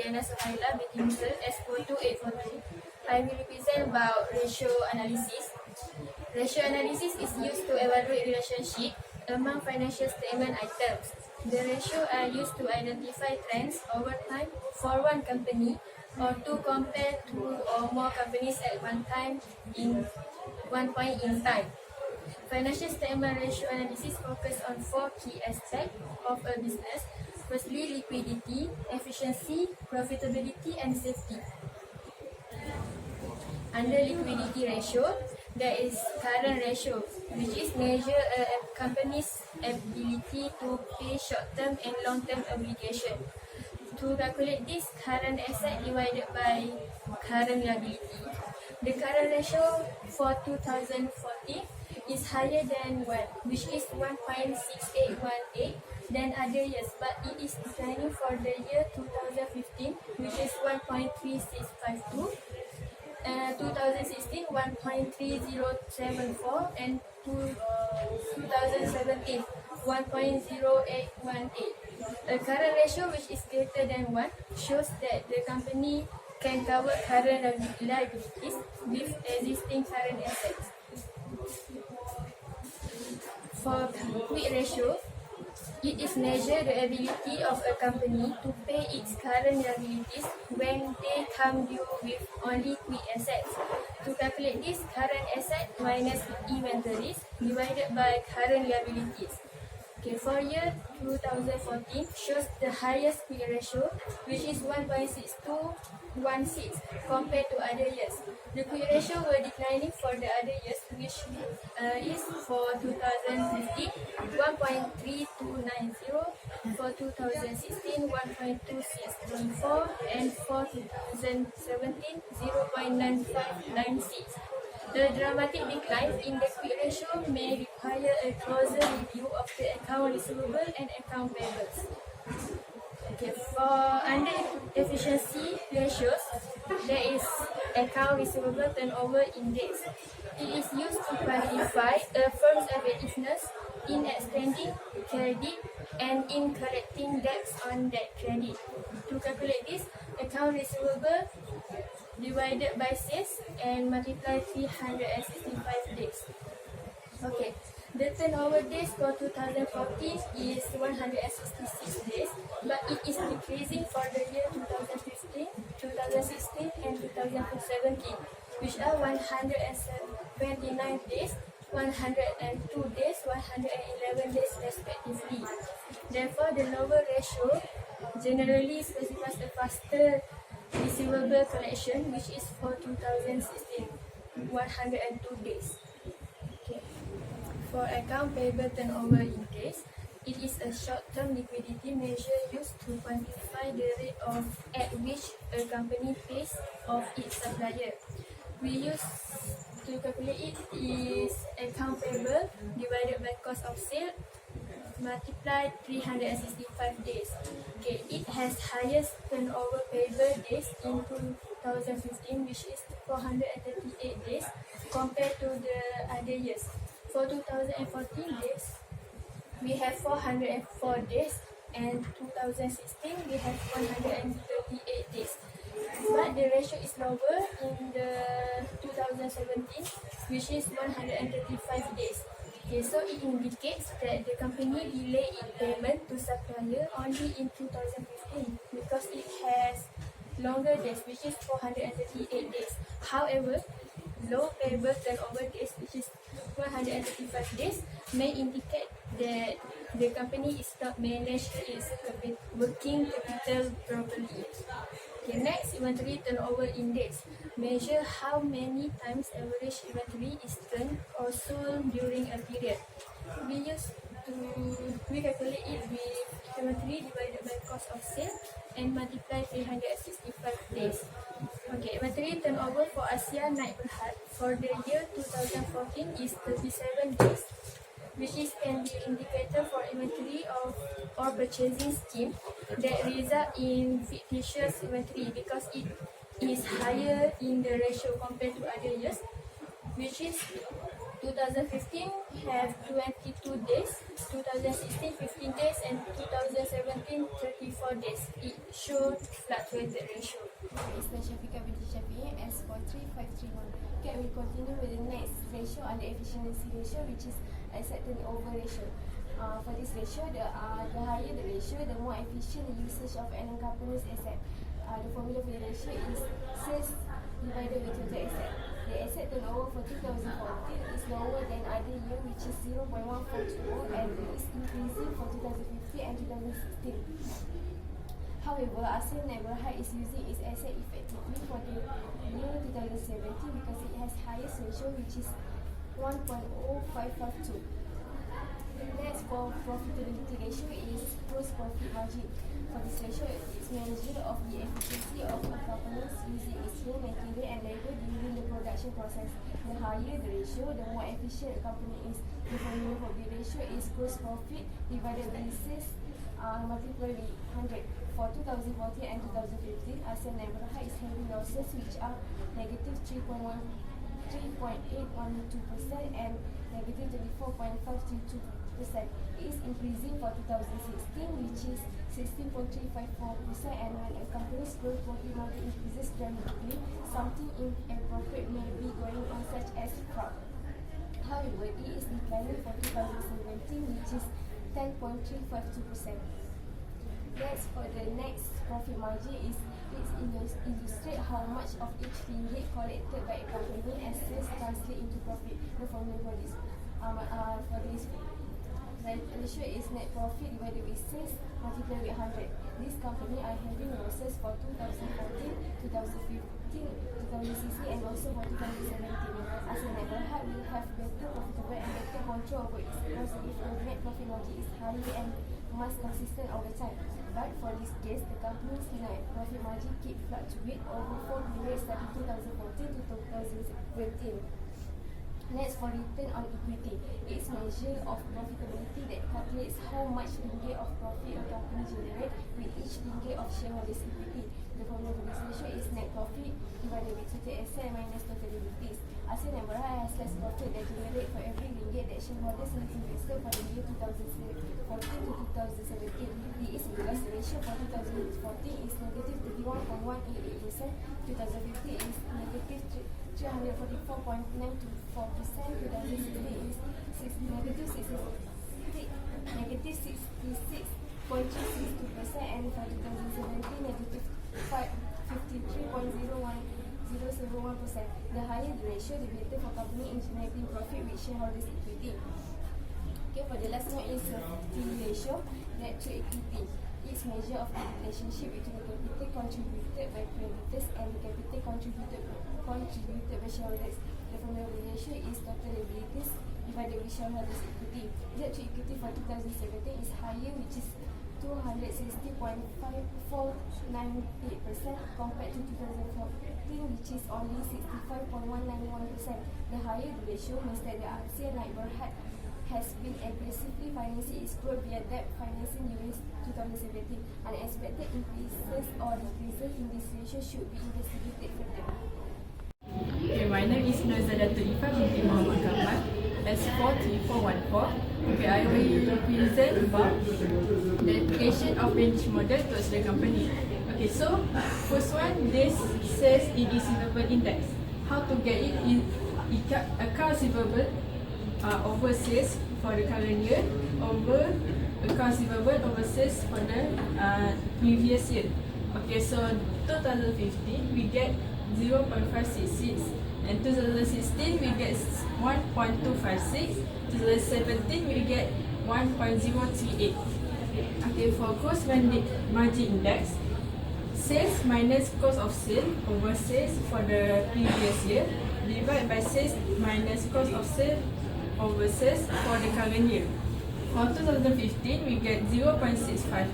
Diana Sohaila, Bikinzel, S4284. I will represent about ratio analysis. Ratio analysis is used to evaluate relationship among financial statement items. The ratio are used to identify trends over time for one company or to compare two or more companies at one time in one point in time. Financial statement ratio analysis focuses on four key aspects of a business. Firstly, liquidity, efficiency, profitability, and safety. Under liquidity ratio, there is current ratio, which is measure a company's ability to pay short-term and long-term obligation. To calculate this, current asset divided by current liability. The current ratio for 2014 is higher than 1, which is 1.6818 than other years, but it is declining for the year 2015, which is 1.3652. 2016 1.3074 and 2017 1.0818. A current ratio which is greater than 1 shows that the company can cover current liabilities with existing current assets. For quick ratio, it is measure the ability of a company to pay its current liabilities when they come due with only quick assets. To calculate this, current asset minus inventories divided by current liabilities. Okay, for year 2014 shows the highest quick ratio, which is 1.6216 compared to other years. The quick ratio were declining for the other years, which is for 2015 1.3290, for 2016 1.2614, and for 2017 0.9596. The dramatic decline in the quick ratio may require a closer review of the account receivable and account payables. Okay, for under efficiency ratios, there is account receivable turnover index. It is used to quantify a firm's effectiveness in extending credit and in collecting debts on that credit. To calculate this, account receivable divided by sales and multiply 365 days. Okay, the turnover days for 2014 is 166 days, but it is decreasing for the year 2015, 2016, and 2017, which are 129 days, 102 days, 111 days respectively. Therefore, the lower ratio generally specifies a faster receivable collection, which is for 2016, 102 days. Okay. For account payable turnover in days, it is a short-term liquidity measure used to quantify the rate at which a company pays off its supplier. We use to calculate it is account payable divided by cost of sale multiply 365 days. Okay, it has highest turnover payable days in 2015, which is 438 days compared to the other years. For 2014 days, we have 404 days, and 2016 we have 138 days. But the ratio is lower in the 2017, which is 135 days. Okay, so it indicates that the company delayed its payment to supplier only in 2015 because it has longer days, which is 438 days. However, low payable turnover days, which is 135 days, may indicate that the company is not managed its working capital properly. Okay, next, inventory turnover index. Measure how many times average inventory is turned or sold during a period. We calculate it with inventory divided by cost of sale and multiply 365 days. Okay, inventory turnover for Asia Naik Berhad for the year 2014 is 37 days, which is can be indicator for inventory or purchasing scheme that result in fictitious inventory because it is higher in the ratio compared to other years, which is 2015 have 22 days, 2016 15 days, and 2017 34 days. It shows fluctuated ratio. Mr. Shafiqah binti Shafi'i as for 3531. Okay, we continue with the next ratio under efficiency ratio, which is asset turnover ratio. For this ratio, the higher the ratio, the more efficient the usage of an company's asset. The formula for the ratio is sales divided by total asset. The asset turnover for 2014 is lower than other year, which is 0.142, and is increasing for 2015 and 2016. However, ASEAN Neighbourhood is using its asset effectively for the year 2017 because it has highest ratio, which is 1.0552. Next, for profitability ratio is gross profit margin. For this ratio, it's measure of the efficiency of a company's using its raw material and labor during the production process. The higher the ratio, the more efficient a company is. The formula for the ratio is gross profit divided by sales multiplied by 100. For 2014 and 2015, ASEAN Neighbourhood is having losses which are negative 3.812% and negative 34.522%. It is increasing for 2016, which is 16.354%, and when a company's gross profit margin increases dramatically, something inappropriate may be going on, such as fraud. However, it is declining for 2017, which is 10.352%. Next, for the next profit margin is illustrate how much of each ringgit collected by a company as sales translate into profit. The formula for this ratio is net profit divided by sales multiplied by 100. This company are having losses for 2014, 2015, 2016, and also for 2017. As a Neighbourhood will have better profitable and better control over its costs if the net profit margin is higher and more consistent over time. But for this case, the company's net profit margin keep fluctuate over 4 periods starting 2014 to 2017. Next, for return on equity, it's measure of profitability that calculates how much ringgit of profit a company generate with each ringgit of shareholders' equity. The formula for this ratio is net profit divided by total asset minus total liabilities. ASEAN Neighbourhood has less profit that generate for every ringgit that shareholders have invested for the year 2014 to 2017. The because the ratio for 2014 is negative 31.188%, 2015 is negative 344.924%, 2016 is negative 66.362%, and for 2017 negative 53.01001%. The higher the ratio, the better for company in generating profit with shareholders' equity. Okay, for the last one is safety ratio, debt to equity. It's measure of the relationship between the capital contributed by creditors and the capital contributed by shareholders. The formula ratio is total liabilities divided by shareholders' equity. Debt to equity for 2017 is higher, which is 260.5498% compared to 2014, which is only 65.191%. The higher the ratio means that the ASEAN Neighbourhood has been aggressively financing its growth via debt financing during 2017. Unexpected increases or decreases in this ratio should be investigated further. Okay, my name is Nazada Tulifah binti Muhammad Kamal, S43414. Okay, I will present about the application of bench model towards the company. Okay, so first one, this says irreceivable index. How to get it in accounts receivable over sales for the current year over accounts receivable over sales for the previous year. Okay, so 2015 we get 0.566, and 2016 we get 1.256, 2017 we get 1.038. Okay, for gross margin index, sales minus cost of sale over sales for the previous year divided by sales minus cost of sale over sales for the current year. For 2015 we get 0.65,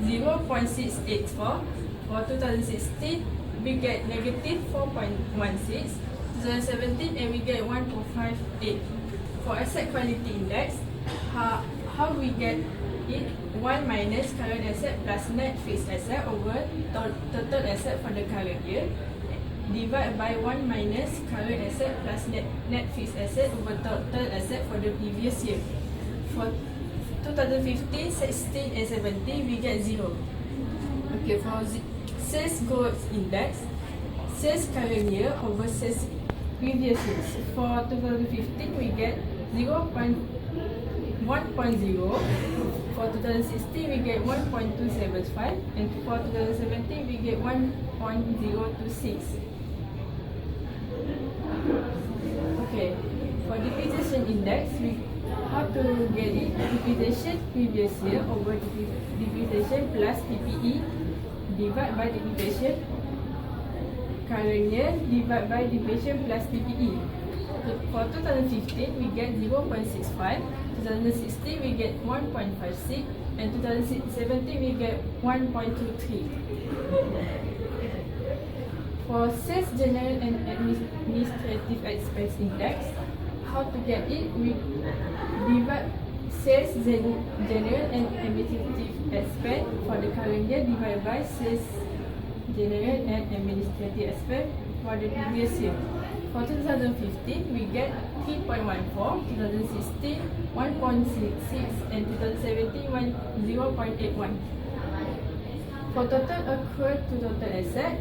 0.684. For 2016 we get negative 4.16, 2017 and we get 1.58. For asset quality index, how we get it? 1 minus current asset plus net fixed asset over total asset for the current year divide by 1 minus current asset plus net fixed asset over total asset for the previous year. For 2015, 16 and 17 we get 0. Okay, for sales growth index, sales current year over sales previous years. For 2015 we get 1.0. For 2016 we get 1.275, and for 2017 we get 1.026. Okay, for depreciation index, how to get it? Depreciation previous year over depreciation plus PPE divide by depreciation current year divide by depreciation plus PPE. For 2015 we get 0.65, 2016 we get 1.56, and 2017 we get 1.23. For sales general and administrative expense index, how to get it? We divide sales general and administrative expense for the current year divided by sales general and administrative expense for the previous year. For 2015 we get 3.14, 2016 1.66, and 2017 0.81. For total accrued to total asset,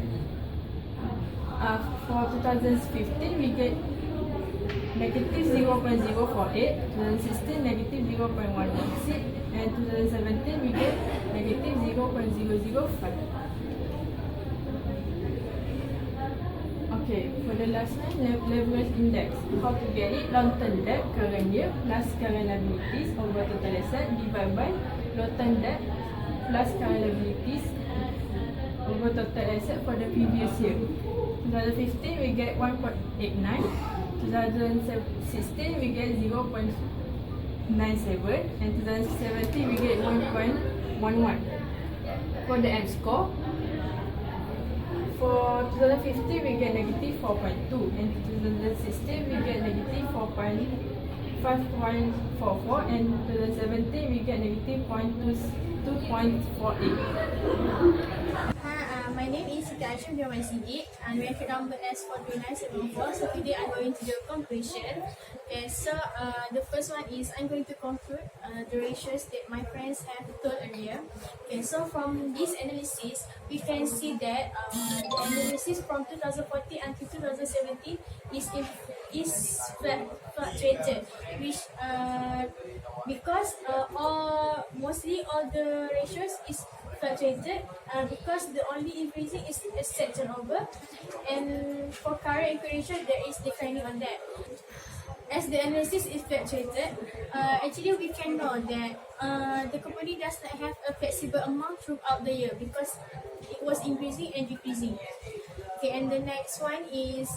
for 2015 we get negative 0.048, 2016 negative 0.116, and 2017 we get negative 0.005. Okay, for the last one, leverage index. How to get it? Long-term debt current year plus current liabilities over total asset divided by long-term debt plus current liabilities over total asset for the previous year. 2015 we get 1.89, 2016 we get 0.97, and 2017 we get 1.11. For the M score, for 2015 we get negative 4.2, and 2016 we get negative 5.44, and 2017 we get negative 2.48. Hi, my name is Siti Aisyah from my CD, and my account number is 42974. So today I'm going to do a conclusion. Okay, so the first one is I'm going to conclude the ratios that my friends have told earlier. Okay, so from this analysis, we can see that the analysis from 2014 until 2017 is fluctuated, which because mostly all the ratios is fluctuated because the only increasing is asset turnover, and for current ratio there is declining on that. As the analysis is fluctuated, actually we can know that the company does not have a flexible amount throughout the year because it was increasing and decreasing. Okay, and the next one is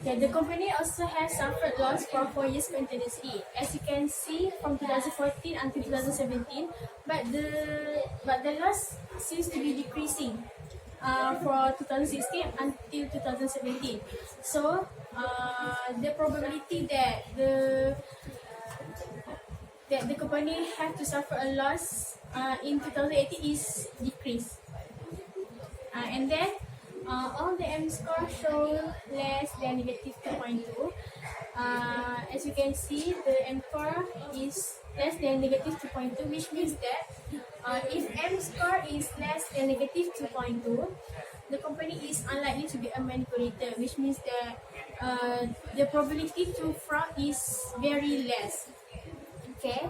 the company also has suffered loss for 4 years continuously, as you can see from 2014 until 2017, but the loss seems to be decreasing for 2016 until 2017. So the probability that the company have to suffer a loss in 2018 is decreased. And then all the M score show less than negative 2.2. As you can see, the M score is less than negative 2.2, which means that if M score is less than negative 2.2, the company is unlikely to be a manipulator, which means that the probability to fraud is very less. Okay,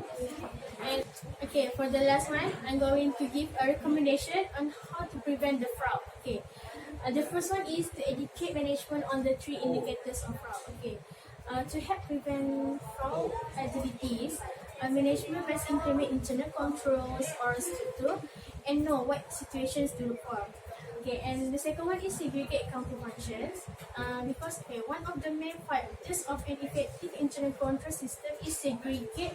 and okay, for the last one, I'm going to give a recommendation on how to prevent the fraud. Okay, the first one is to educate management on the 3 indicators of fraud. Okay, to help prevent fraud activities, management must implement internal controls or to and know what situations to look for. Okay, and the second one is segregate accounting functions, because one of the main factors of an effective internal control system is segregate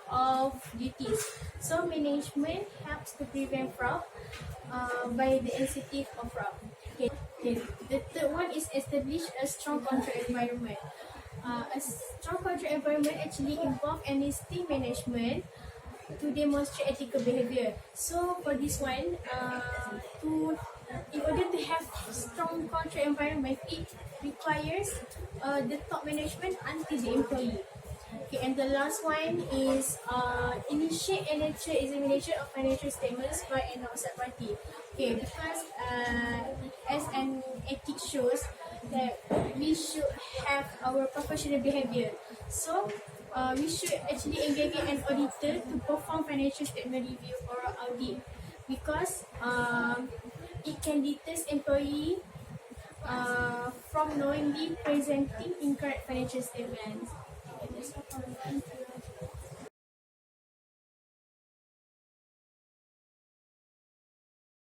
of duties. So management helps to prevent fraud by the incentive of fraud. Okay. The third one is establish a strong control environment. A strong control environment actually involves enlisting management to demonstrate ethical behavior. So for this one, to in order to have strong contract environment, it requires the top management until the employee. Okay, and the last one is initiate and ensure examination of financial statements by an outside party. Okay, because as an ethic shows that we should have our professional behavior. So we should actually engage an auditor to perform financial statement review or audit, because it can deter employee from knowingly presenting incorrect financial statements. Okay, that's all for me. Thank you.